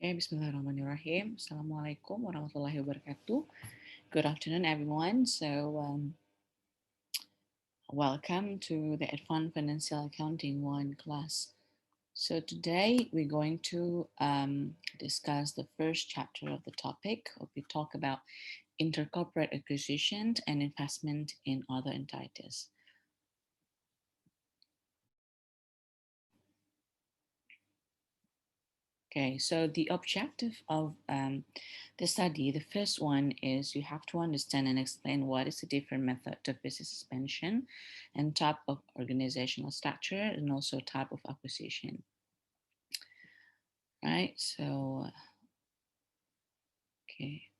Okay, Bismillahirrahmanirrahim. Assalamualaikum warahmatullahi wabarakatuh. Good afternoon, everyone. Welcome to the Advanced Financial Accounting 1 class. So, today we're going to discuss the first chapter of the topic. We talk about intercorporate acquisition and investment in other entities. Okay, so the objective of the study, the first one is you have to understand and explain what is the different method of business expansion and type of organizational structure and also type of acquisition, right? So, okay.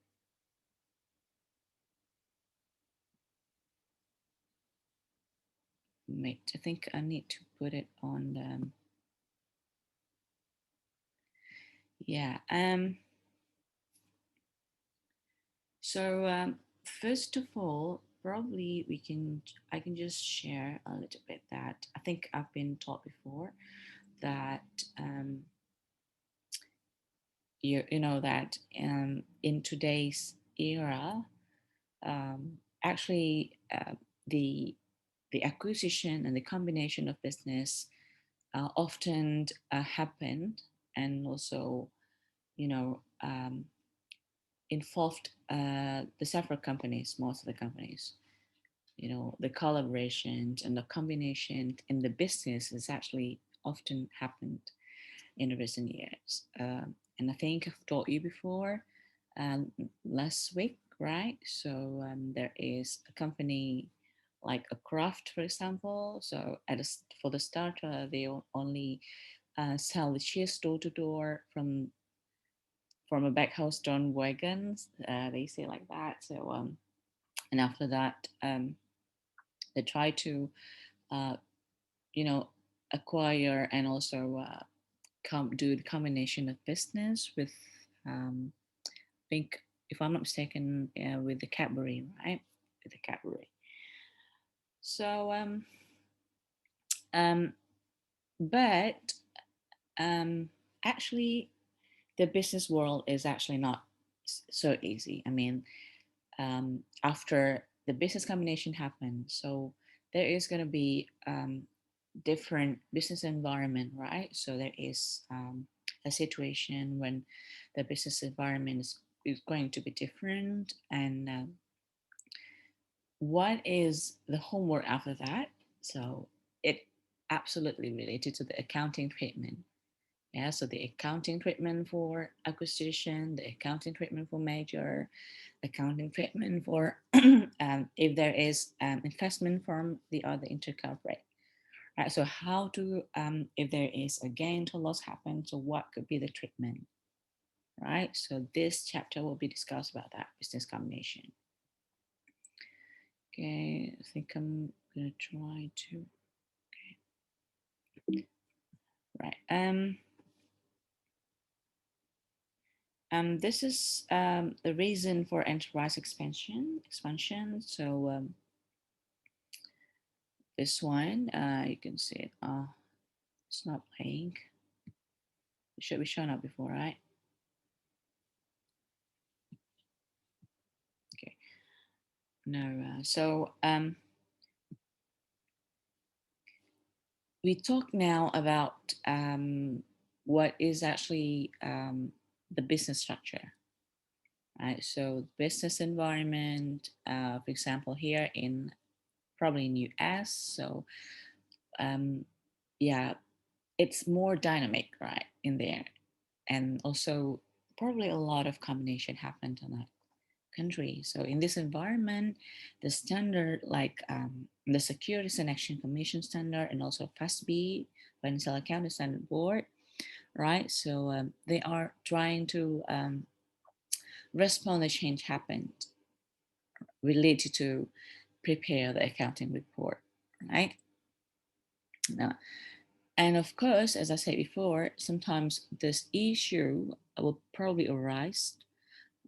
Wait, I think I need to put it on the, yeah. So first of all, probably I can just share a little bit that I think I've been taught before that you know that in today's era, actually the the acquisition and the combination of business often happen and also you know involved the several companies, most of the companies. You know, the collaborations and the combination in the business has actually often happened in the recent years. And I think I've taught you before last week, right? So there is a company like a craft, for example. So for the starter, they only sell the cheese door to door from a backhouse drawn wagons. They say like that. So and after that, they try to uh, you know acquire and also do the combination of business with I think if I'm not mistaken with the Cadbury, right? With the Cadbury. So um but um actually the business world is actually not so easy. I mean, after the business combination happens, so there is going to be different business environment, right? So there is a situation when the business environment is going to be different. And what is the homework after that? So it absolutely related to the accounting treatment. Yeah, so the accounting treatment for acquisition, the accounting treatment for major, accounting treatment for if there is investment from the other intercorporate. Right, so how to, if there is a gain to loss happen, so what could be the treatment, right? So this chapter will be discussed about that business combination. Okay, I think I'm gonna try to, okay. Right. This is the reason for enterprise expansion. So this one, you can see it. It's not playing. It should be shown up before, right? Okay. No. So we talk now about what is actually the business structure, right? So business environment, for example, here in probably in US. So um, yeah, it's more dynamic, right, in there, and also probably a lot of combination happened in that country. So in this environment, the standard like the Securities and Exchange Commission standard and also FASB, Financial Accounting Standard Board, right? So they are trying to respond to change happened related to prepare the accounting report, right? Now, and of course, as I said before, sometimes this issue will probably arise,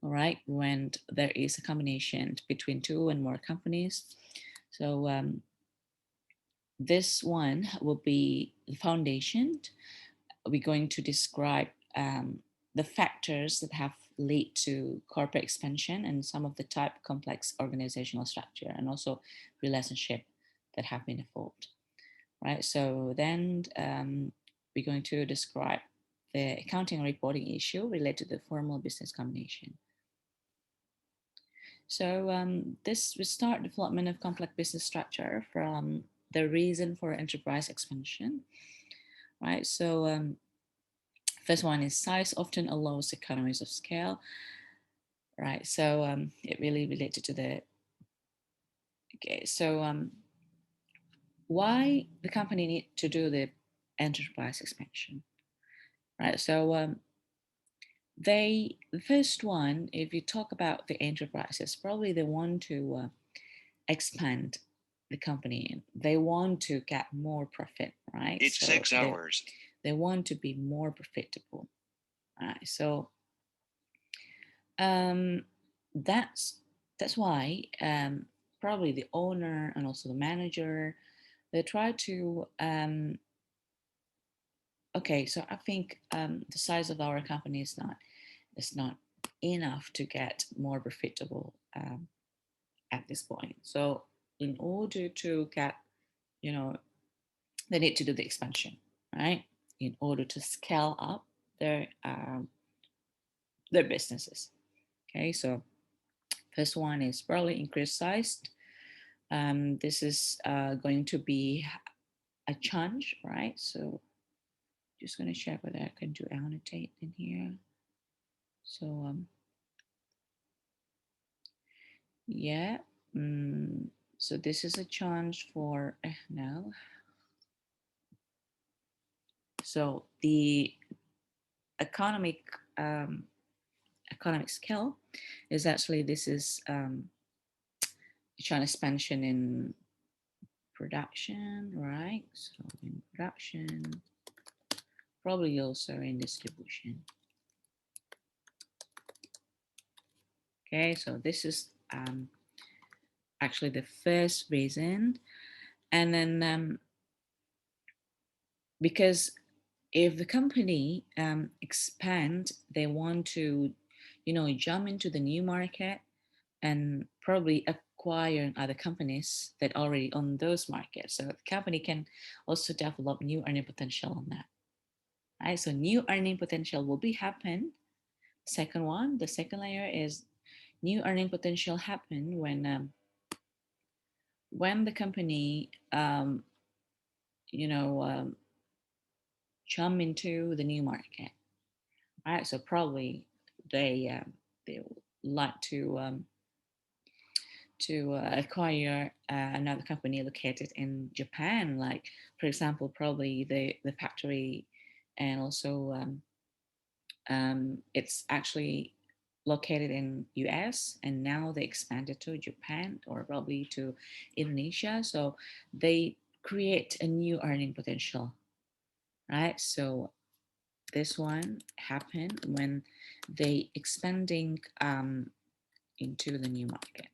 all right, when there is a combination between two and more companies. So this one will be the foundation. We're going to describe the factors that have lead to corporate expansion and some of the type complex organizational structure and also relationship that have been evolved, right? So then we're going to describe the accounting and reporting issue related to the formal business combination. So this will start development of complex business structure from the reason for enterprise expansion, right? So first one is size often allows economies of scale, right? So it really related to the, okay, so why the company need to do the enterprise expansion, right? So the first one, if you talk about the enterprises, probably they want to expand the company. They want to get more profit, right? It's So 6 hours. they want to be more profitable, right? So um, that's that's why probably the owner and also the manager, they try to okay, so I think the size of our company is not enough to get more profitable at this point. So in order to get, you know, they need to do the expansion, right? In order to scale up their businesses. Okay, so first one is probably increase size. This is going to be a change, right? So just going to check whether I can do annotate in here. So yeah, mm, so this is a chance for now. So the economic um, economic scale is actually this is China expansion in production, right? So in production, probably also in distribution. Okay, so this is actually the first reason, and then because if the company expand, they want to, jump into the new market and probably acquire other companies that already own those markets. So the company can also develop new earning potential on that. Right? So new earning potential will be happen. Second one, the second layer is new earning potential happen when the company you know jump into the new market. Right? So probably they would like to acquire another company located in Japan, like for example, probably the factory, and also it's actually located in US, and now they expanded to Japan or probably to Indonesia. So they create a new earning potential, right? So this one happened when they expanding into the new market.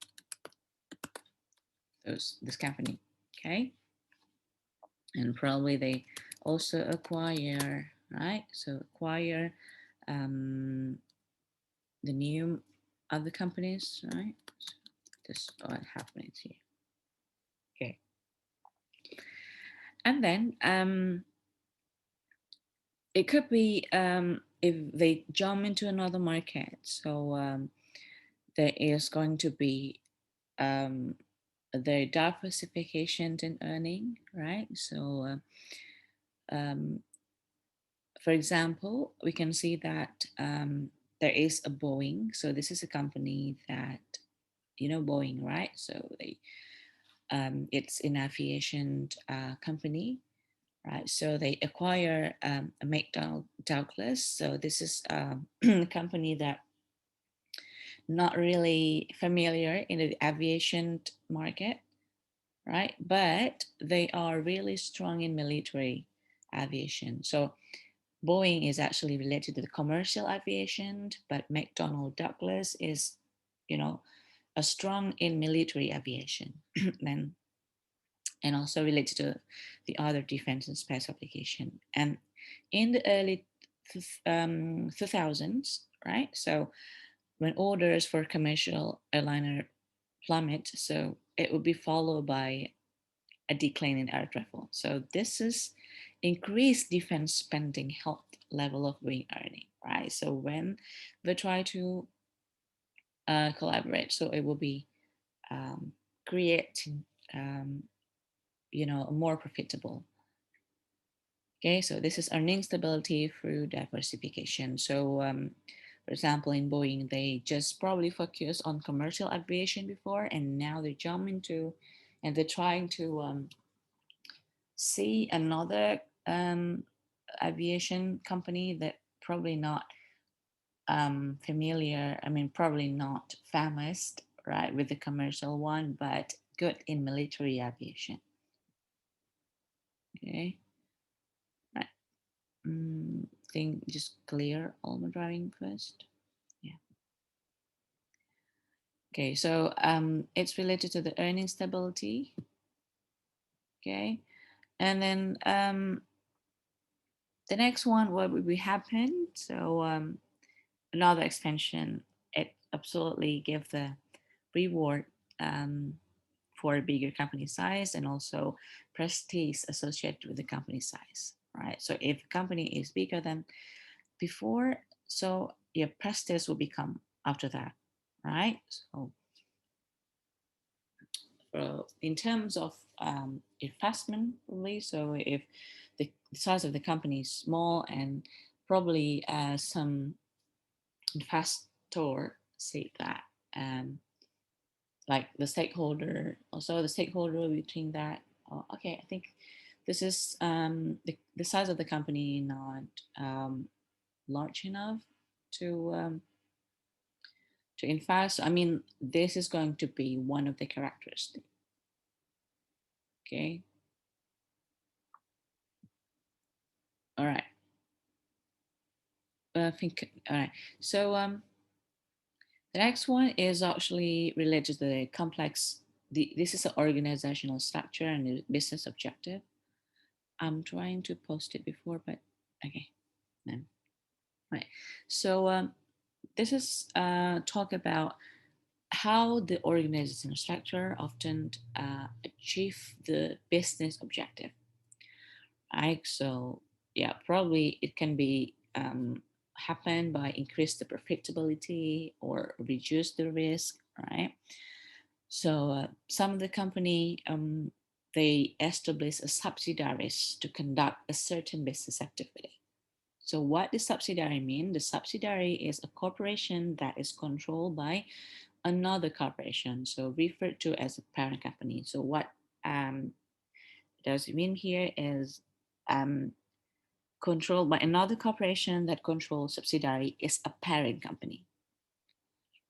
This company, okay, and probably they also acquire, right? So acquire um, the new other companies, right? So this is what happens here, okay, and then it could be if they jump into another market. So there is going to be um, the diversification in earning, right? So for example, we can see that there is a Boeing. So this is a company that, Boeing, right? So it's an aviation company, right? So they acquire a McDonnell Douglas. So this is a company that not really familiar in the aviation market, right? But they are really strong in military aviation. So Boeing is actually related to the commercial aviation, but McDonnell Douglas is, you know, a strong in military aviation, and also related to the other defense and space application. And in the early 2000s, right? So when orders for commercial airliner plummet, so it would be followed by a decline in air travel. So this is increased defense spending helped level of wing earning, right? So when they try to collaborate, so it will be um, creating, um, more profitable. Okay, so this is earning stability through diversification. So, for example, in Boeing, they just probably focus on commercial aviation before, and now they jump into, and they're trying to see another aviation company that probably not familiar. I mean, probably not famous, right, with the commercial one, but good in military aviation. Okay, right. Think just clear all my driving first. Yeah. Okay, so it's related to the earning stability. Okay, and then the next one, what would be happen? So another expansion, it absolutely give the reward um, for a bigger company size and also prestige associated with the company size, right? So if a company is bigger than before, so your prestige will become after that, right? So in terms of investment, probably, so if the size of the company is small and probably some investor say that um, like the stakeholder, also the stakeholder will be between that, oh, okay, I think this is the size of the company not large enough to invest. I mean, this is going to be one of the characteristics. Okay, all right. I think all right. So the next one is actually related to the complex. This is an organizational structure and the business objective. I'm trying to post it before, but okay. Then right. So this is talk about how the organizational structure often achieve the business objective. Right. So yeah, probably it can be happen by increase the profitability or reduce the risk, right? So some of the company they establish a subsidiaries to conduct a certain business activity. So what the subsidiary mean? The subsidiary is a corporation that is controlled by another corporation, so referred to as a parent company. So what um, does it mean here is um, controlled by another corporation that controls subsidiary is a parent company,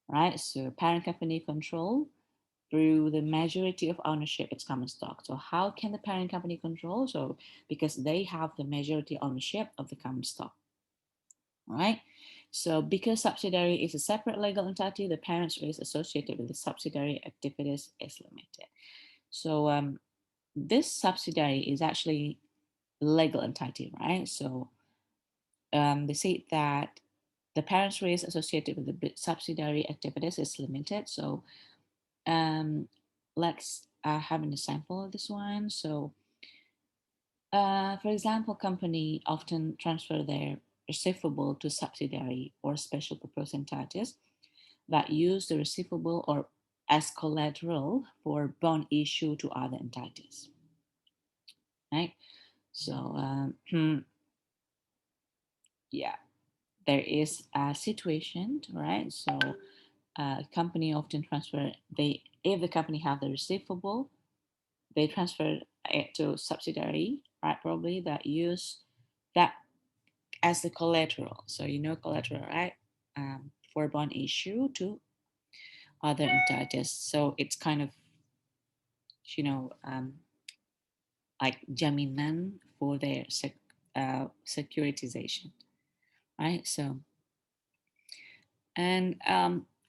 right? So parent company control through the majority of ownership its common stock. So how can the parent company control? So because they have the majority ownership of the common stock, right? So because subsidiary is a separate legal entity, the parent's risk associated with the subsidiary activities is limited. So this subsidiary is actually legal entity, right? So they say that the parent's risk associated with the subsidiary activities is limited. So um, let's have an example of this one. So, for example, company often transfer their receivable to subsidiary or special purpose entities that use the receivable or as collateral for bond issue to other entities, right? So, yeah, there is a situation, right? So, company often transfer they if the company have the receivable, they transfer it to subsidiary, right? Probably that use that as the collateral. So collateral, right? For bond issue to other entities. So it's kind of you know um, like jaminan for their securitization, right? So and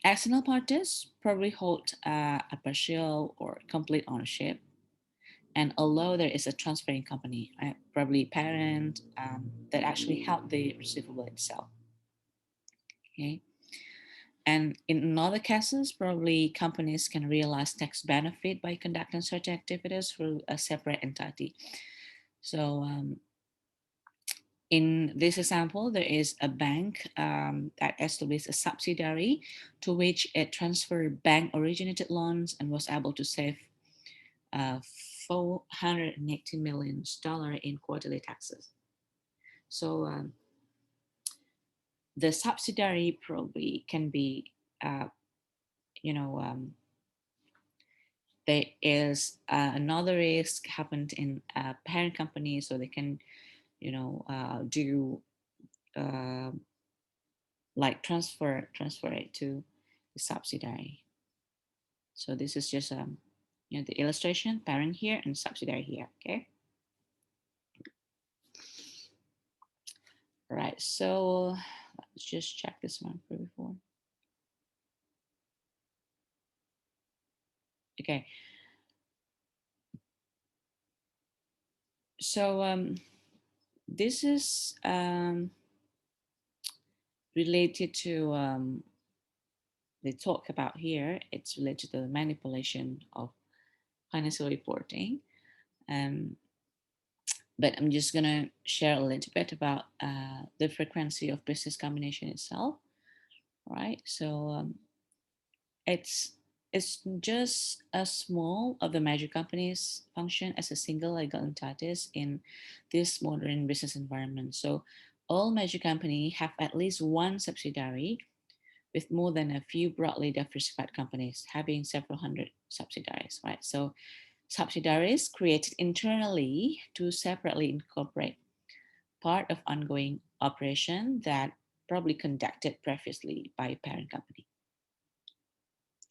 external parties probably hold a partial or complete ownership. And although there is a transferring company, right, probably parent, that actually held the receivable itself. Okay. And in other cases, probably companies can realize tax benefit by conducting certain activities through a separate entity. So in this example, there is a bank that established a subsidiary to which it transferred bank originated loans and was able to save $480 million in quarterly taxes. So the subsidiary probably can be, you know, there is another risk happened in a parent company, so they can, do uh, like transfer it to the subsidiary. So this is just the illustration, parent here and subsidiary here. Okay. All right. So let's just check this one for before. Okay. So this is related to they talk about here. It's related to the manipulation of financial reporting. Um, but I'm just gonna share a little bit about the frequency of business combination itself. Right. So it's it's just a small of the major companies function as a single legal entities in this modern business environment. So all major companies have at least one subsidiary with more than a few broadly diversified companies having several hundred subsidiaries, right? So subsidiaries created internally to separately incorporate part of ongoing operation that probably conducted previously by a parent company.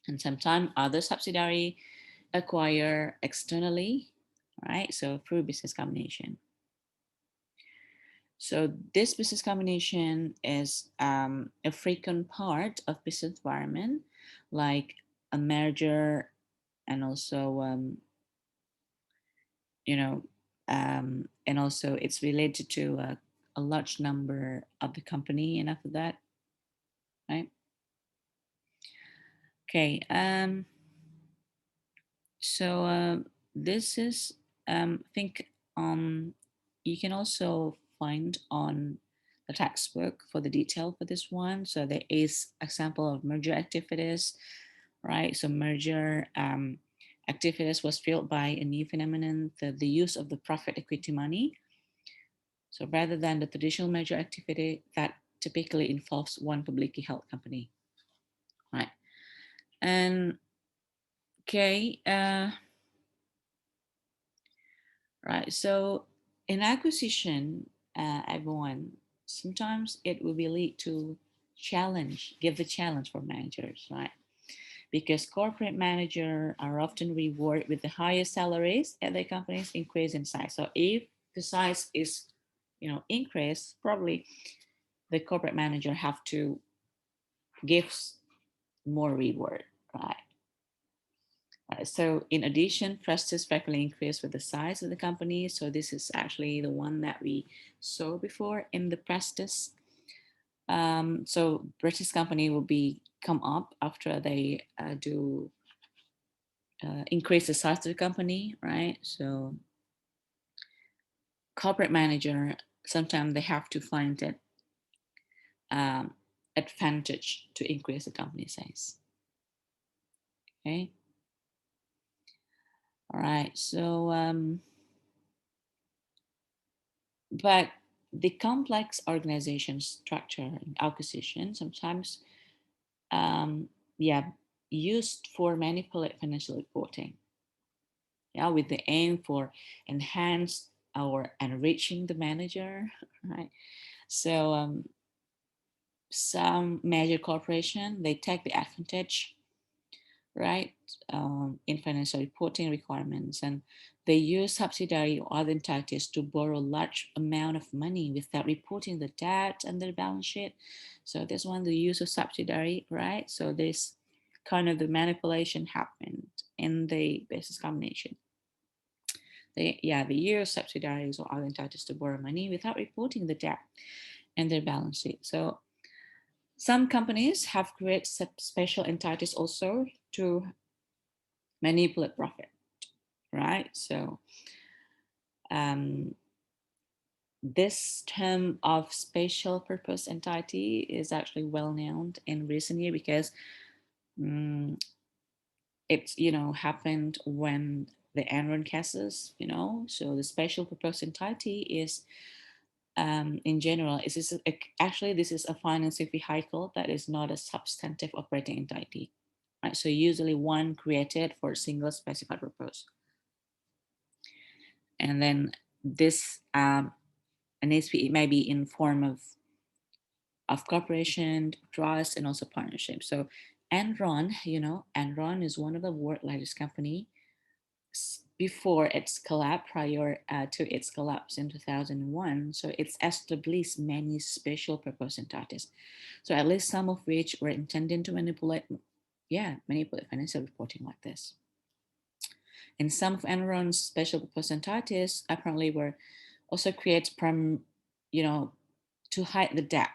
And sometimes other subsidiary acquire externally, right? So through business combination. So this business combination is a frequent part of business environment, like a merger, and also you know, and also it's related to a large number of the company, and after that, right? Okay. So this is, I think, you can also find on the textbook for the detail for this one. So there is example of merger activities, right? So merger activities was fueled by a new phenomenon, the use of the profit equity money. So rather than the traditional merger activity that typically involves one publicly held company, right? And okay. Right. So in acquisition, everyone, sometimes it will be lead to challenge, give the challenge for managers, right? Because corporate manager are often rewarded with the highest salaries at their companies increase in size. So if the size is, increase, probably the corporate manager have to give more reward, right? So in addition, prices frequently increase with the size of the company. So this is actually the one that we saw before in the Prestige. So British company will be come up after they do increase the size of the company, right? So corporate manager, sometimes they have to find it um, advantage to increase the company size. Okay. All right. So but the complex organization structure and acquisition sometimes yeah used for manipulate financial reporting, yeah, with the aim for enhance or enriching the manager, right? So some major corporation, they take the advantage, right, in financial reporting requirements, and they use subsidiary or other entities to borrow large amount of money without reporting the debt and the balance sheet. So this one, the use of subsidiary, right? So this kind of the manipulation happened in the business combination. The EU subsidiaries or other entities to borrow money without reporting the debt and their balance sheet. So some companies have created special entities also to manipulate profit, right? So um, this term of special purpose entity is actually well known in recent years because um, it's happened when the Enron cases, so the special purpose entity is in general actually this is a financing vehicle that is not a substantive operating entity, right? So usually one created for a single specified purpose, and then this an SPE may be in form of corporation, trust, and also partnership. So Enron is one of the world largest company before its collapse, prior to its collapse in 2001. So it's established many special purpose entities. So at least some of which were intended to manipulate financial reporting like this. And some of Enron's special purpose entities apparently were also created to hide the debt.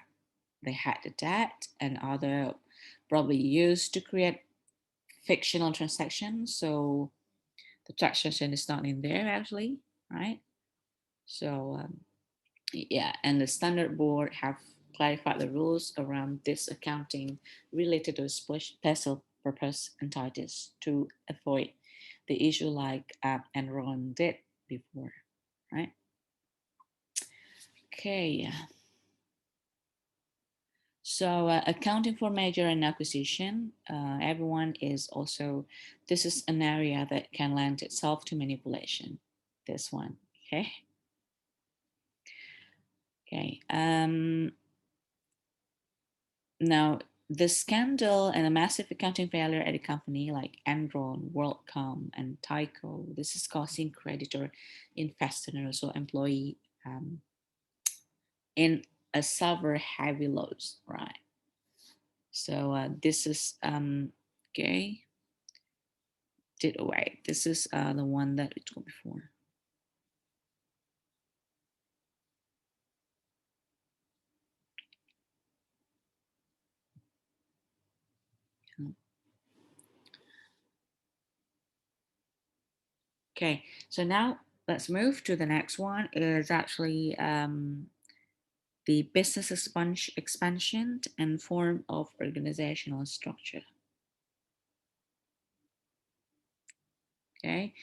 They had the debt and other probably used to create fictional transactions. So the transaction is not in there actually, right? So yeah, and the standard board have clarified the rules around this accounting related to special purpose entities to avoid the issue like Enron did before, right? Okay. So accounting for merger and acquisition, everyone is also, this is an area that can lend itself to manipulation. This one, okay? Okay. Now, the scandal and a massive accounting failure at a company like Enron, WorldCom, and Tyco, this is causing creditor, investor, and also employee in a severe heavy loss, right? So this is okay. Did away. This is the one that we told before. Okay, so now let's move to the next one. Is actually the business expansion and form of organizational structure. Okay,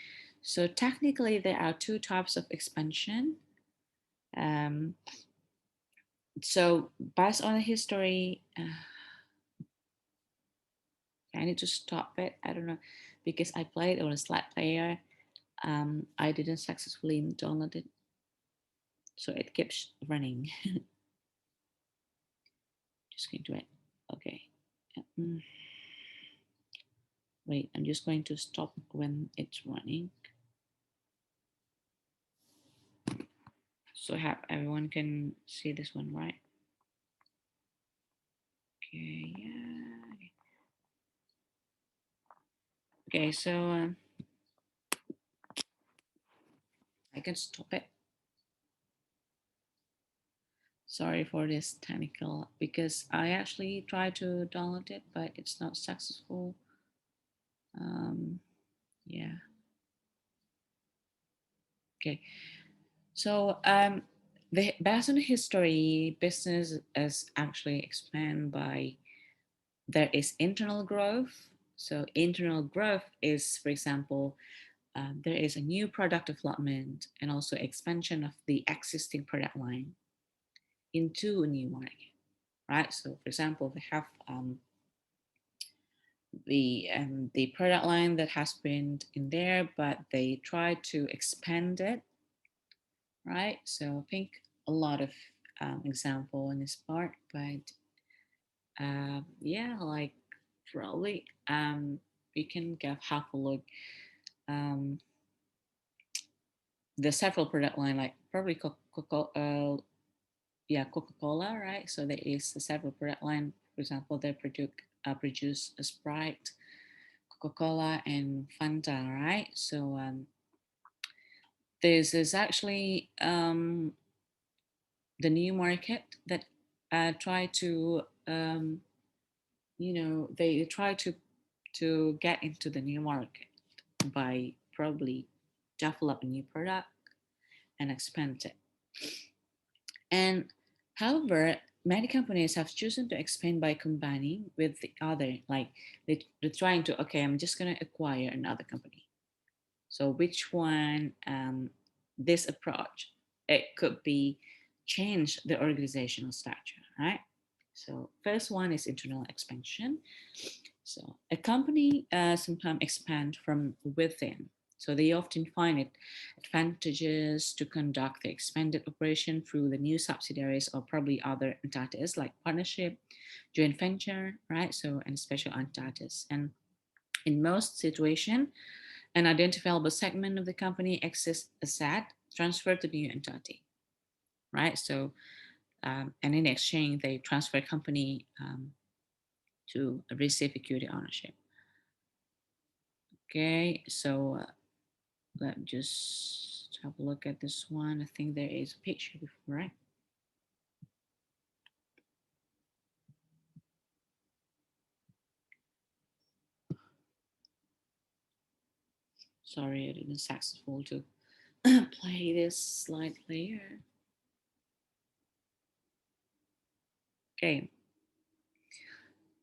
so technically there are two types of expansion. Um, so based on the history, I need to stop it. I don't know because I played on a slide player. I didn't successfully download it, so it keeps running. Just going to it. Okay. Mm, Wait, I'm just going to stop when it's running. So have everyone can see this one, right? Okay, yeah. Okay, so I can stop it. Sorry for this technical because I actually tried to download it, but it's not successful. Yeah. Okay. So the based on the history, business is actually expanded by there is internal growth. So internal growth is, for example, there is a new product development and also expansion of the existing product line into a new market, right? So, for example, they have the product line that has been in there, but they try to expand it, right? So, I think a lot of example in this part, but yeah, like probably we can have a look. Um, there's several product line like probably Coca-Cola, right? So there is a several product line. For example, they produce a Sprite, Coca-Cola, and Fanta, right? So This is actually the new market that try to they try to get into the new market by probably develop a new product and expand it. And however, many companies have chosen to expand by combining with the other, like they're trying to, okay, I'm just going to acquire another company. So which one, this approach, it could be change the organizational structure, right? So first one is internal expansion. So a company sometimes expand from within. So they often find it advantageous to conduct the expanded operation through the new subsidiaries or probably other entities like partnership, joint venture, right? So and special entities. And in most situations, an identifiable segment of the company exists asset transferred to the new entity, right? So and in exchange, they transfer company to receive equity ownership. Okay, so let me just have a look at this one. I think there is a picture before, right? Sorry, I didn't successful to play this slide later. Okay.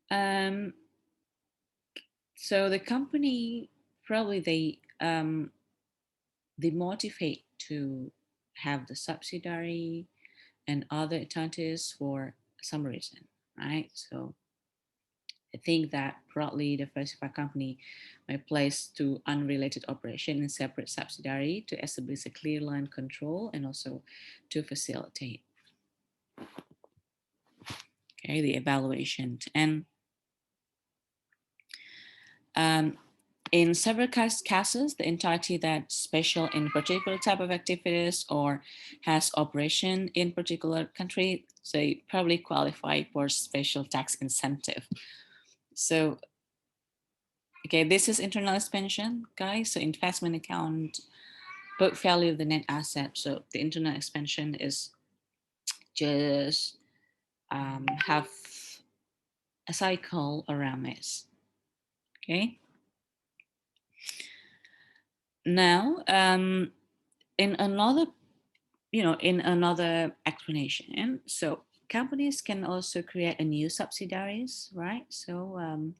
Um, so the company probably they motivate to have the subsidiary and other entities for some reason, right? So I think that broadly diversified company may place to unrelated operation in separate subsidiary to establish a clear line control and also to facilitate the evaluation. And um, in several cases, the entity that special in particular type of activities or has operation in particular country, so they probably qualify for special tax incentive. So, okay, this is internal expansion, guys. So investment account, book value of the net asset. So the internal expansion is just have a cycle around this. Okay. Now, in another in another explanation, so companies can also create a new subsidiaries, right? So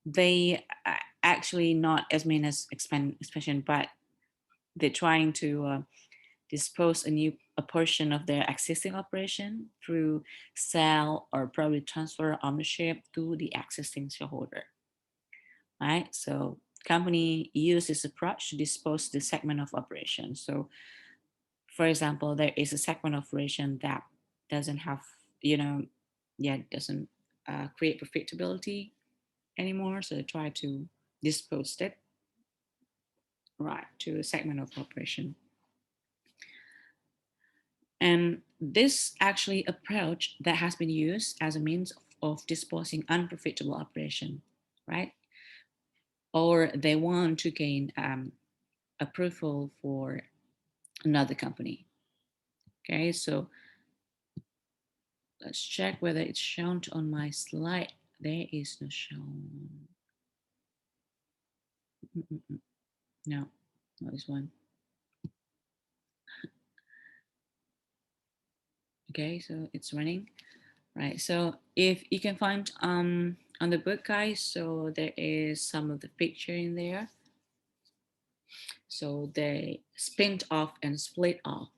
they actually not as mean as expansion, but they're trying to dispose a portion of their existing operation through sell or probably transfer ownership to the existing shareholder, right? So company use this approach to dispose the segment of operation. So for example, there is a segment of operation that doesn't have, you know, yeah, doesn't create profitability anymore. So they try to dispose it, right, to a segment of operation. And this actually approach that has been used as a means of disposing unprofitable operation, right? Or they want to gain approval for another company. Okay, so let's check whether it's shown on my slide. There is no shown. Mm-mm-mm. No, not this one. Okay, so it's running. Right. So if you can find on the book, guys, so there is some of the picture in there. So they spin off and split off.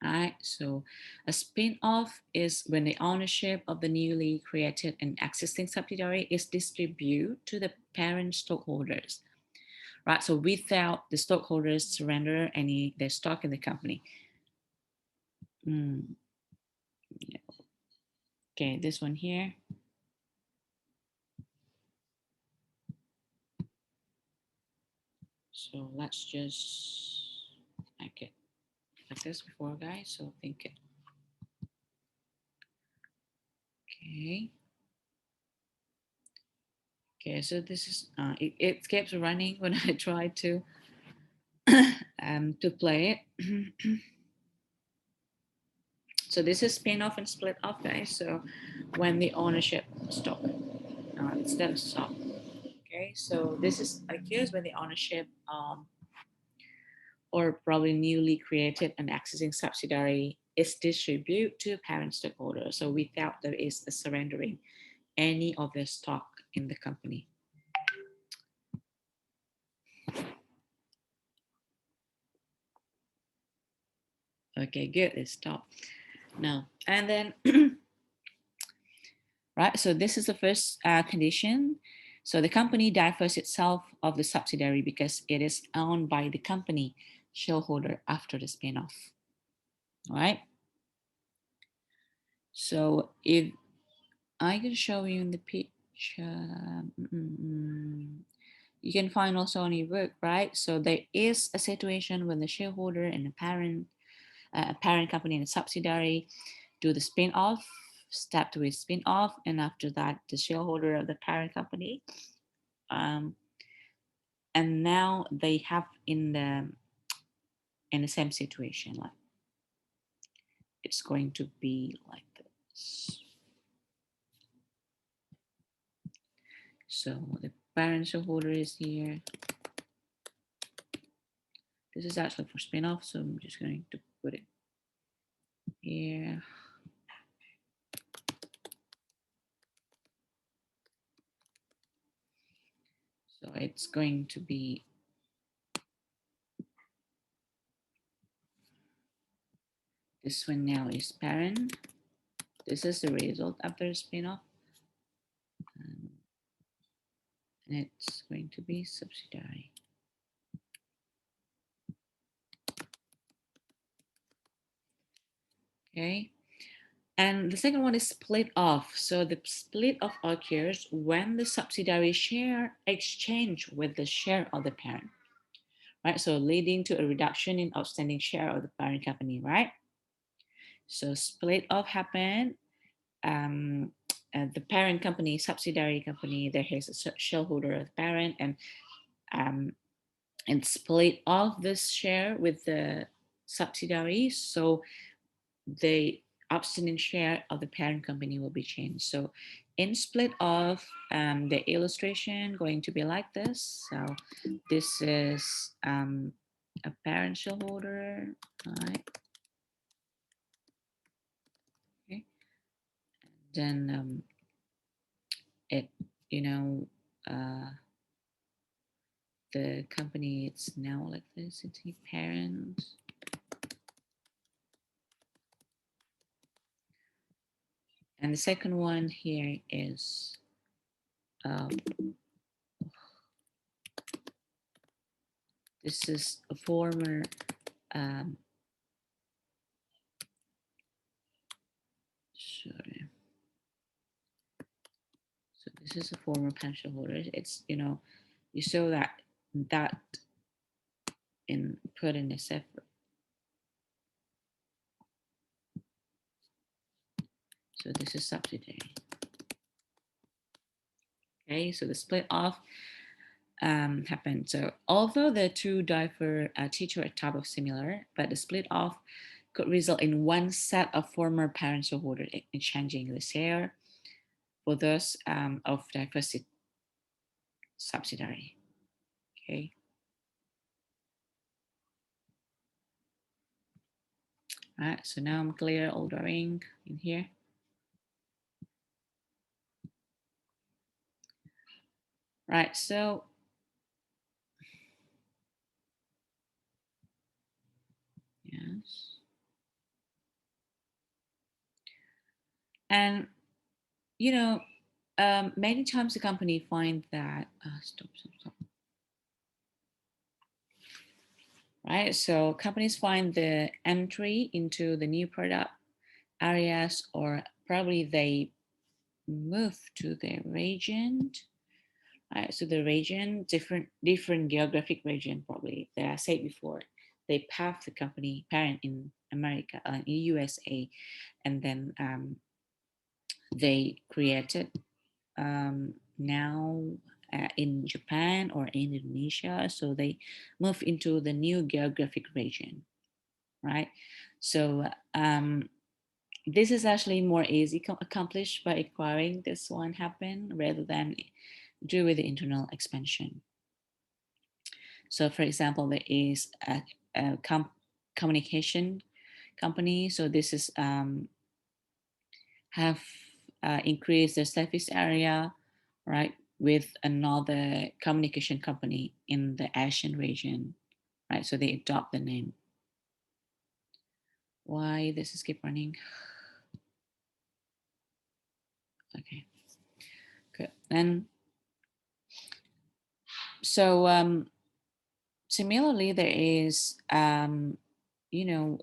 Right. So a spin off is when the ownership of the newly created and existing subsidiary is distributed to the parent stockholders. Right. So without the stockholders surrender any their stock in the company. Mm, yeah. Okay, this one here. So let's just make it like this before, guys. So think it. Okay. Okay, so this is it keeps running when I try to to play it. So this is spin off and split off, guys. So when the ownership stop, instead of stop. Okay, so this is occurs when the ownership or probably newly created and accessing subsidiary is distributed to parent stockholder. So without there is a surrendering any of the stock in the company. Okay, good. Let's stop now. And then, right. So this is the first condition. So the company differs itself of the subsidiary because it is owned by the company shareholder after the spin-off. All right. So if I can show you in the picture, you can find also on your work, right? So there is a situation when the shareholder and the a parent company and a subsidiary do the spin-off. Step two is spin-off, and after that, the shareholder of the parent company, um, and now they have in the same situation, like it's going to be like this. So the parent shareholder is here. This is actually for spin-off, so I'm just going to put it here. So it's going to be this one now is parent. This is the result after spin-off. And it's going to be subsidiary. Okay. And the second one is split off. So the split off occurs when the subsidiary share exchange with the share of the parent, right? So leading to a reduction in outstanding share of the parent company, right? So split off happened. Um, the parent company, subsidiary company, there is a shareholder of the parent, um, and split off this share with the subsidiaries. So the outstanding share of the parent company will be changed. So in split off, the illustration going to be like this. So this is a parent shareholder, right? Okay. Then it, you know, the company, it's now like this, it's a parent. And the second one here is this is a former sorry. So this is a former pension holder. It's, you know, you saw that in put in a separate. So this is subsidiary. Okay, so the split off happened. So although the two differ teacher type of similar, but the split off could result in one set of former parent shareholder exchanging the share for those of diversity subsidiary. Okay. All right, so now I'm clear all drawing in here. Right, so yes. And you know, many times the company find that stop. Right, so companies find the entry into the new product areas, or probably they move to the region. Right, so the region, different geographic region, probably that I said before. They have the company parent in America, in USA, and then they created now in Japan or Indonesia. So they move into the new geographic region, right? So this is actually more easy accomplished by acquiring this one happen rather than do with the internal expansion. So for example, there is a communication company. So this is have increased their surface area, right, with another communication company in the Asian region, right? So they adopt the name. Why this is keep running? Okay, good. And so similarly, there is you know,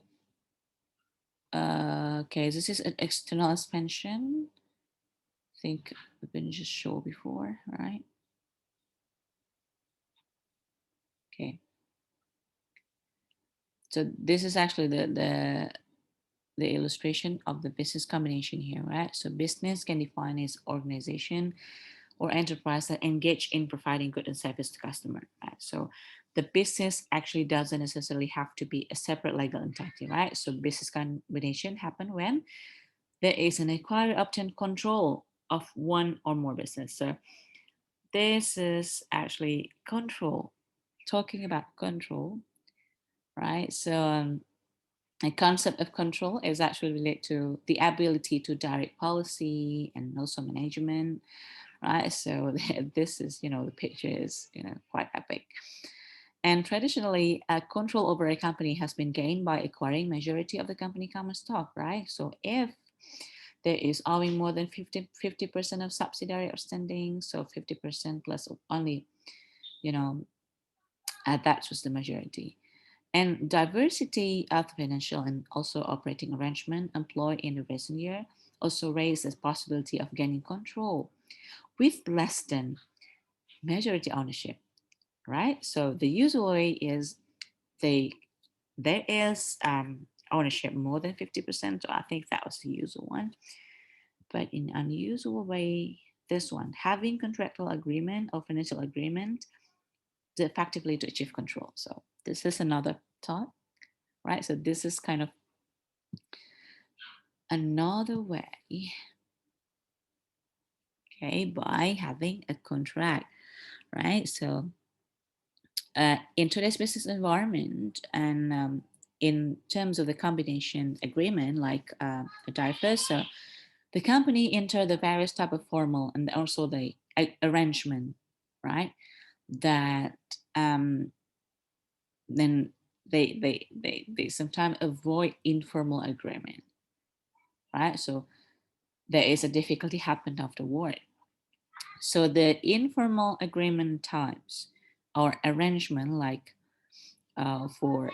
okay, this is an external expansion. I think we've been just shown before, right? Okay. So this is actually the illustration of the business combination here, right? So business can define as organization or enterprise that engage in providing good and service to customer, right? So the business actually doesn't necessarily have to be a separate legal entity, right? So business combination happen when there is an acquirer obtain control of one or more business. So this is actually control, talking about control, right? So a concept of control is actually related to the ability to direct policy and also management, right? So this is, the picture is, quite epic. And traditionally, control over a company has been gained by acquiring majority of the company common stock, right? So if there is owing more than 50% of subsidiary outstanding, so 50% plus only, you know, that was the majority. And diversity of financial and also operating arrangement employed in the recent year also raised the possibility of gaining control with less than majority ownership, right? So the usual way is they there is ownership more than 50%. So I think that was the usual one. But in unusual way, this one, having contractual agreement or financial agreement to effectively to achieve control. So this is another thought, right? So this is kind of another way, okay, by having a contract, right? So in today's business environment and in terms of the combination agreement, like a diverse, so the company enter the various type of formal and also the arrangement, right? That then they sometimes avoid informal agreement, right? So there is a difficulty happened afterward. So the informal agreement types or arrangement like for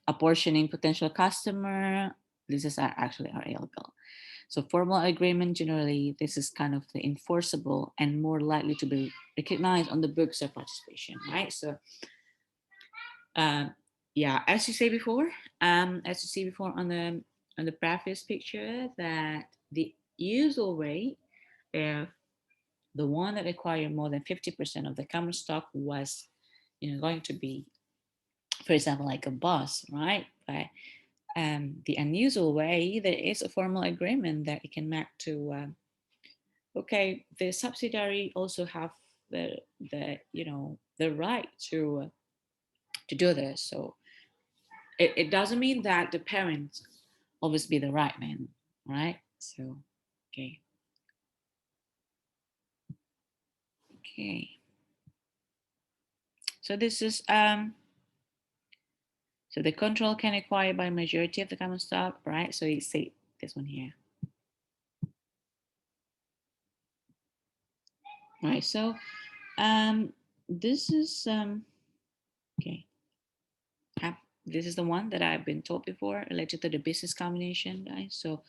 apportioning potential customer, this is actually are illegal. So formal agreement generally this is kind of the enforceable and more likely to be recognized on the books of participation, right? So um, yeah, as you say before, as you see before on the previous picture, that the usual way, if the one that acquired more than 50% of the common stock was, going to be, for example, like a boss, right? But the unusual way, there is a formal agreement that it can map to. Okay, the subsidiary also have the right to do this. So it doesn't mean that the parents always be the right man, right? So okay, okay. So this is so the control can acquire by majority of the common stock, right? So you see this one here, right? So this is okay. This is the one that I've been told before related to the business combination, guys. So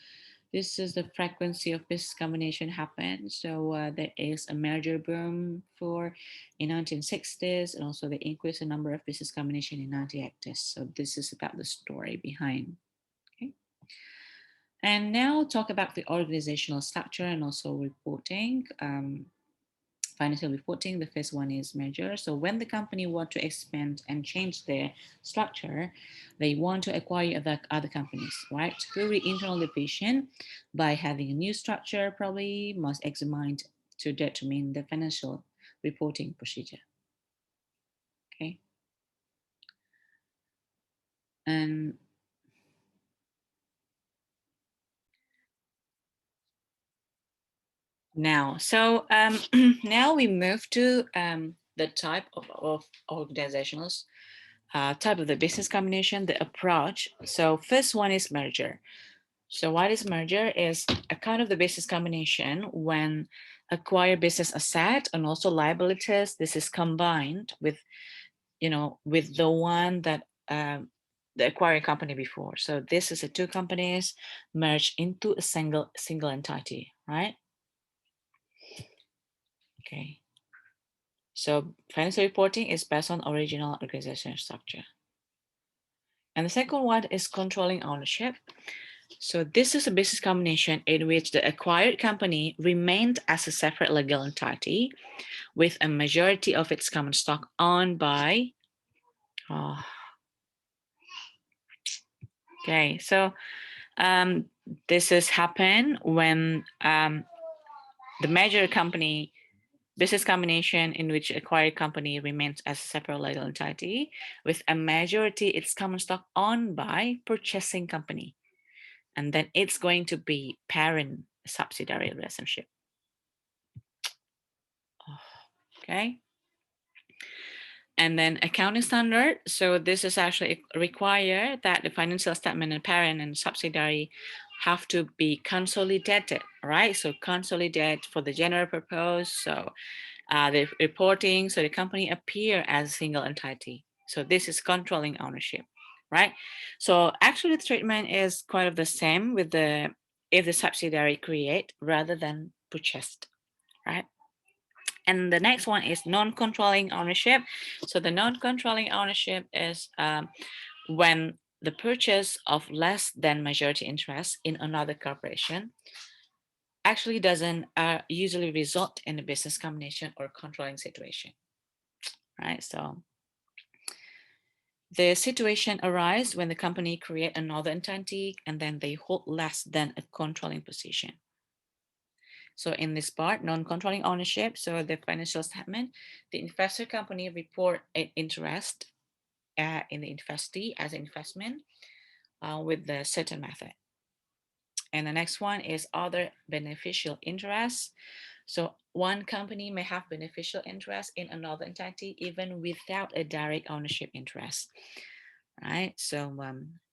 this is the frequency of business combination happen. So there is a merger boom for in 1960s and also the increase in number of business combination in 1980s. So this is about the story behind. Okay. And now talk about the organizational structure and also reporting. financial reporting. The first one is merger. So when the company want to expand and change their structure, they want to acquire other companies, right? Through the internal division, by having a new structure, probably must examine to determine the financial reporting procedure. Okay. And now, so now we move to the type of organizational type of the business combination, the approach. So first one is merger. So what is merger is a kind of the business combination when acquire business asset and also liabilities. This is combined with, with the one that the acquiring company before. So this is the two companies merged into a single entity, right? Okay. So financial reporting is based on original organization structure. And the second one is controlling ownership. So this is a business combination in which the acquired company remained as a separate legal entity with a majority of its common stock owned by. Oh, okay, so this has happened when the major company business combination in which acquired company remains as a separate legal entity with a majority its common stock owned by purchasing company, and then it's going to be parent subsidiary relationship. Okay. And then accounting standard. So this is actually require that the financial statement and parent and subsidiary have to be consolidated, right? So consolidate for the general purpose. So the reporting, so the company appear as a single entity. So this is controlling ownership, right? So actually the treatment is quite of the same with the if the subsidiary create rather than purchased, right? And the next one is non-controlling ownership. So the non-controlling ownership is when the purchase of less than majority interest in another corporation actually doesn't usually result in a business combination or controlling situation, right? So the situation arises when the company create another entity and then they hold less than a controlling position. So in this part, non-controlling ownership, so the financial statement, the investor company report an interest in the investee as investment with the certain method. And the next one is other beneficial interests. So one company may have beneficial interest in another entity even without a direct ownership interest, right? So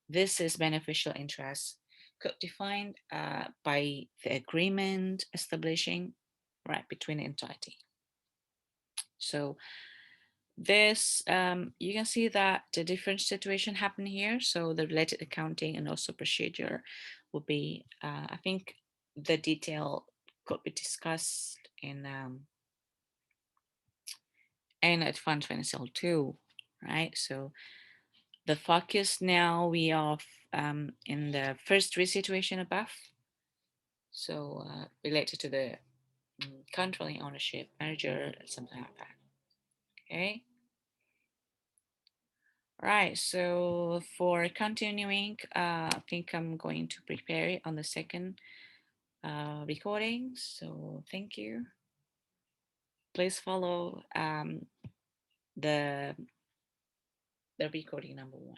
this is beneficial interest could defined by the agreement establishing right between the entity. So this you can see that the different situation happen here. So the related accounting and also procedure will be I think the detail could be discussed in advanced financial too, right? So the focus now we are in the first three situation above. So related to the controlling ownership, merger, something like that. Okay. Right. So for continuing, I think I'm going to prepare it on the second recording. So thank you. Please follow the recording number 1.